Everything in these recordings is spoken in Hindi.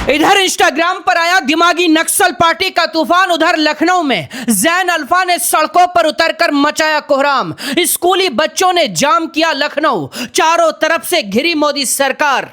इधर इंस्टाग्राम पर आया दिमागी नक्सल पार्टी का तूफान, उधर लखनऊ में जैन अल्फा ने सड़कों पर उतरकर मचाया कोहराम। स्कूली बच्चों ने जाम किया लखनऊ, चारों तरफ से घिरी मोदी सरकार।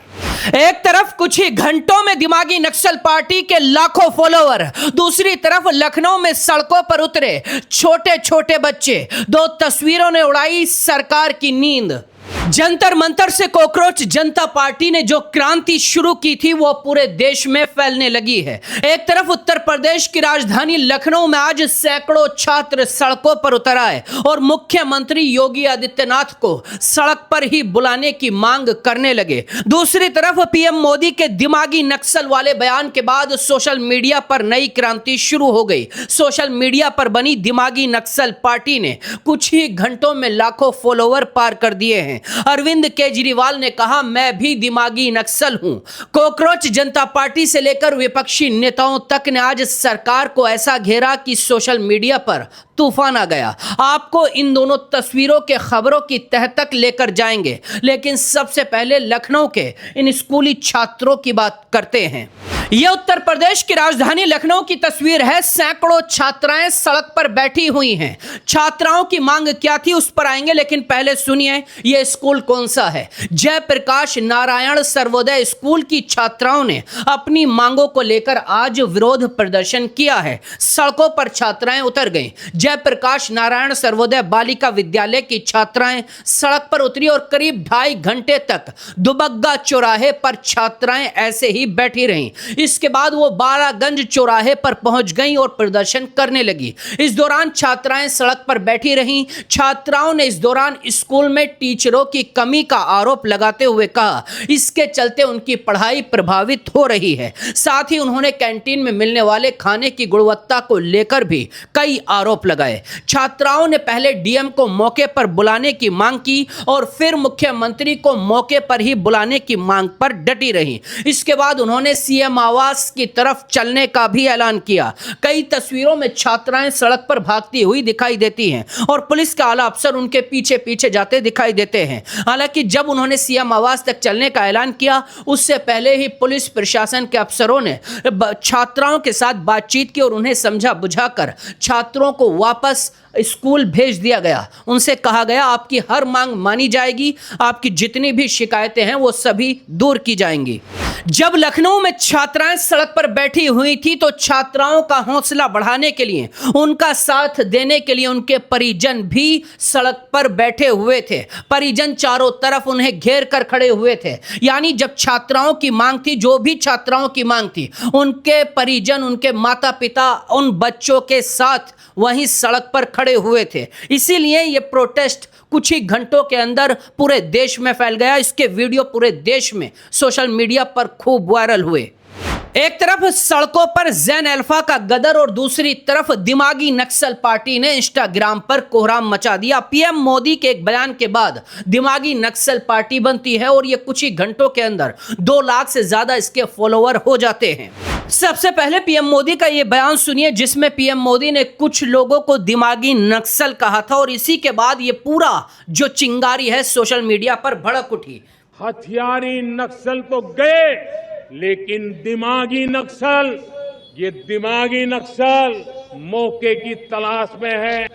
एक तरफ कुछ ही घंटों में दिमागी नक्सल पार्टी के लाखों फॉलोअर, दूसरी तरफ लखनऊ में सड़कों पर उतरे छोटे छोटे बच्चे। दो तस्वीरों ने उड़ाई सरकार की नींद। जंतर मंतर से कॉकरोच जनता पार्टी ने जो क्रांति शुरू की थी वो पूरे देश में फैलने लगी है। एक तरफ उत्तर प्रदेश की राजधानी लखनऊ में आज सैकड़ों छात्र सड़कों पर उतर आए और मुख्यमंत्री योगी आदित्यनाथ को सड़क पर ही बुलाने की मांग करने लगे। दूसरी तरफ पीएम मोदी के दिमागी नक्सल वाले बयान के बाद सोशल मीडिया पर नई क्रांति शुरू हो गई। सोशल मीडिया पर बनी दिमागी नक्सल पार्टी ने कुछ ही घंटों में लाखों फॉलोअर पार कर दिए हैं। अरविंद केजरीवाल ने कहा, मैं भी दिमागी नक्सल हूं। कॉकरोच जनता पार्टी से लेकर विपक्षी नेताओं तक ने आज सरकार को ऐसा घेरा कि सोशल मीडिया पर तूफान आ गया। आपको इन दोनों तस्वीरों के खबरों की तह तक लेकर जाएंगे, लेकिन सबसे पहले लखनऊ के इन स्कूली छात्रों की बात करते हैं। यह उत्तर प्रदेश की राजधानी लखनऊ की तस्वीर है। सैकड़ों छात्राएं सड़क पर बैठी हुई हैं। छात्राओं की मांग क्या थी उस पर आएंगे, लेकिन पहले सुनिए यह स्कूल कौन सा है। जयप्रकाश नारायण सर्वोदय स्कूल की छात्राओं ने अपनी मांगों को लेकर आज विरोध प्रदर्शन किया है। सड़कों पर छात्राएं उतर गईं। जयप्रकाश नारायण सर्वोदय बालिका विद्यालय की छात्राएं सड़क पर उतरी और करीब 2.5 घंटे तक दुबग्गा चौराहे पर छात्राएं ऐसे ही बैठी रहीं। इसके बाद वो बारागंज चौराहे पर पहुंच गईं और प्रदर्शन करने लगी। इस दौरान छात्राएं सड़क पर बैठी रहीं। छात्राओं ने इस दौरान स्कूल में टीचरों की कमी का आरोप लगाते हुए कहा, इसके चलते उनकी पढ़ाई प्रभावित हो रही है। साथ ही उन्होंने कैंटीन में मिलने वाले खाने की गुणवत्ता को लेकर भी कई आरोप लगाए। छात्राओं ने पहले डीएम को मौके पर बुलाने की मांग की और फिर मुख्यमंत्री को मौके पर ही बुलाने की मांग पर डटी रही। इसके बाद उन्होंने सीएम आवास की तरफ चलने का भी ऐलान किया। कई तस्वीरों में छात्राएं सड़क पर भागती हुई दिखाई देती हैं और पुलिस के आला अफसर उनके पीछे पीछे जाते दिखाई देते हैं। हालांकि जब उन्होंने सीएम आवास तक चलने का ऐलान किया, उससे पहले ही पुलिस प्रशासन के अफसरों ने छात्राओं के साथ बातचीत की और उन्हें समझा बुझाकर छात्रों को वापस स्कूल भेज दिया गया। उनसे कहा गया, आपकी हर मांग मानी जाएगी, आपकी जितनी भी शिकायतें हैं वो सभी दूर की जाएंगी। जब लखनऊ में छात्राएं सड़क पर बैठी हुई थी तो छात्राओं का हौसला बढ़ाने के लिए, उनका साथ देने के लिए उनके परिजन भी सड़क पर बैठे हुए थे। परिजन चारों तरफ उन्हें घेर कर खड़े हुए थे। यानी जब छात्राओं की मांग थी, जो भी छात्राओं की मांग थी, उनके परिजन, उनके माता पिता उन बच्चों के साथ वहीं सड़क पर खड़े हुए थे। इसीलिए ये प्रोटेस्ट कुछ ही घंटों के अंदर पूरे देश में फैल गया। इसके वीडियो पूरे देश में सोशल मीडिया पर खूब वायरल हुए। एक तरफ सड़कों पर जैन अल्फा का गदर और दूसरी तरफ दिमागी नक्सल पार्टी ने इंस्टाग्राम पर कोहराम मचा दिया। पीएम मोदी के एक बयान के बाद दिमागी नक्सल पार्टी बनती है और ये कुछ ही घंटों के अंदर 2 लाख से ज्यादा इसके फॉलोअर हो जाते हैं। सबसे पहले पीएम मोदी का ये बयान सुनिए, जिसमें पीएम मोदी ने कुछ लोगों को दिमागी नक्सल कहा था और इसी के बाद ये पूरा जो चिंगारी है सोशल मीडिया पर भड़क उठी। हथियारी नक्सल तो गए, लेकिन दिमागी नक्सल, ये दिमागी नक्सल मौके की तलाश में है।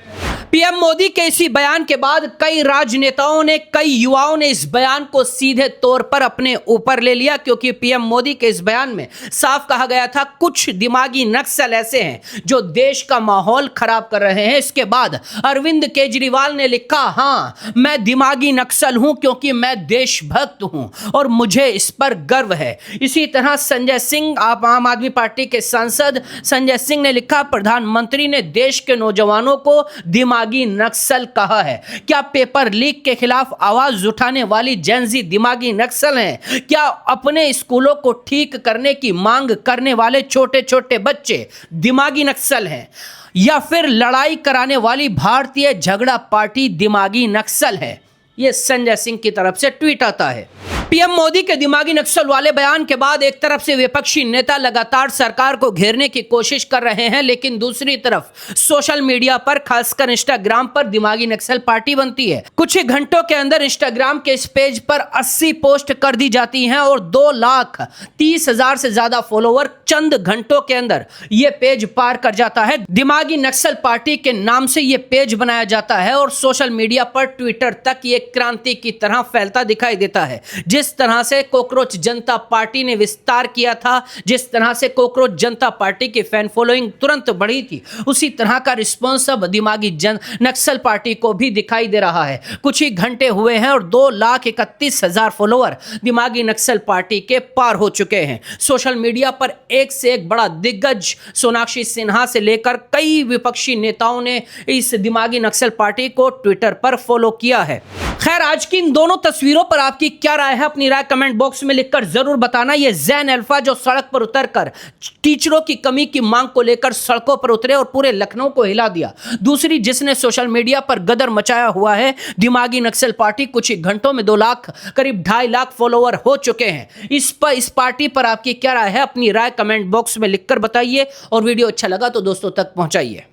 पीएम मोदी के इसी बयान के बाद कई राजनेताओं ने, कई युवाओं ने इस बयान को सीधे तौर पर अपने ऊपर ले लिया, क्योंकि पीएम मोदी के इस बयान में साफ कहा गया था कुछ दिमागी नक्सल ऐसे हैं जो देश का माहौल खराब कर रहे हैं। इसके बाद अरविंद केजरीवाल ने लिखा, हाँ मैं दिमागी नक्सल हूं क्योंकि मैं देशभक्त हूं और मुझे इस पर गर्व है। इसी तरह संजय सिंह, आप आम आदमी पार्टी के सांसद संजय सिंह ने लिखा, प्रधानमंत्री ने देश के नौजवानों को दिमागी नक्सल कहा है। क्या पेपर लीक के खिलाफ आवाज उठाने वाली जेनजी दिमागी नक्सल हैं? क्या अपने स्कूलों को ठीक करने की मांग करने वाले छोटे छोटे बच्चे दिमागी नक्सल हैं? या फिर लड़ाई कराने वाली भारतीय झगड़ा पार्टी दिमागी नक्सल है? यह संजय सिंह की तरफ से ट्वीट आता है। पीएम मोदी के दिमागी नक्सल वाले बयान के बाद एक तरफ से विपक्षी नेता लगातार सरकार को घेरने की कोशिश कर रहे हैं, लेकिन दूसरी तरफ सोशल मीडिया पर खासकर इंस्टाग्राम पर दिमागी नक्सल पार्टी बनती है। कुछ ही घंटों के अंदर इंस्टाग्राम के इस पेज पर 80 पोस्ट कर दी जाती हैं और 2,30,000 से ज्यादा फॉलोवर चंद घंटों के अंदर यह पेज पार कर जाता है। दिमागी नक्सल पार्टी के नाम से यह पेज बनाया जाता है और सोशल मीडिया पर ट्विटर तक ये क्रांति की तरह फैलता दिखाई देता है। जिस तरह से कॉकरोच जनता पार्टी ने विस्तार किया था, जिस तरह से कॉकरोच जनता पार्टी की फैन फॉलोइंग तुरंत बढ़ी थी, उसी तरह का रिस्पॉन्स अब दिमागी नक्सल पार्टी को भी दिखाई दे रहा है। कुछ ही घंटे हुए हैं और 2,31,000 फॉलोअर दिमागी नक्सल पार्टी के पार हो चुके हैं। सोशल मीडिया पर एक से एक बड़ा दिग्गज सोनाक्षी सिन्हा से लेकर कई विपक्षी नेताओं ने इस दिमागी नक्सल पार्टी को ट्विटर पर फॉलो किया है। खैर, आज की इन दोनों तस्वीरों पर आपकी क्या राय है, अपनी राय कमेंट बॉक्स में लिखकर जरूर बताना। ये जैन अल्फा जो सड़क पर उतरकर टीचरों की कमी की मांग को लेकर सड़कों पर उतरे और पूरे लखनऊ को हिला दिया। दूसरी जिसने सोशल मीडिया पर गदर मचाया हुआ है दिमागी नक्सल पार्टी, कुछ ही घंटों में 2 लाख करीब 2.5 लाख फॉलोवर हो चुके हैं। इस पार्टी पर आपकी क्या राय है, अपनी राय कमेंट बॉक्स में लिखकर बताइए और वीडियो अच्छा लगा तो दोस्तों तक पहुंचाइए।